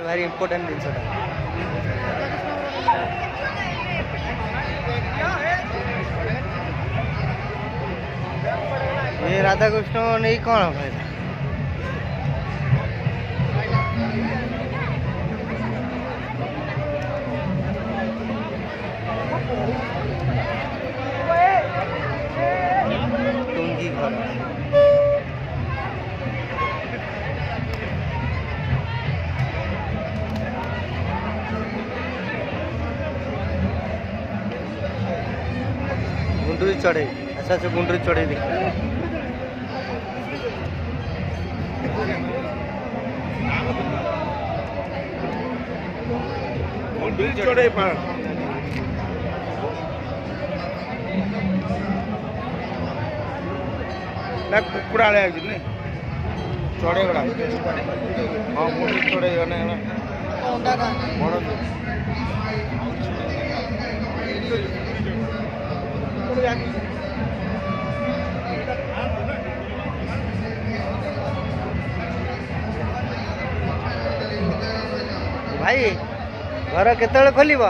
भारी इंपोर्टेंट जिनसटा ये राधाकृष्ण नहीं कौन फायदा टुंगी घर गुंडरी चढ़े अच्छा से गुंडरी चढ़े देखिए चढ़े पर ना कुकुड़ा ले आइज नहीं चढ़े गड़ा हां मुंडी चढ़े गने अंडा का बड़ भाई घर केतବେଳେ ଖୋଲିବ?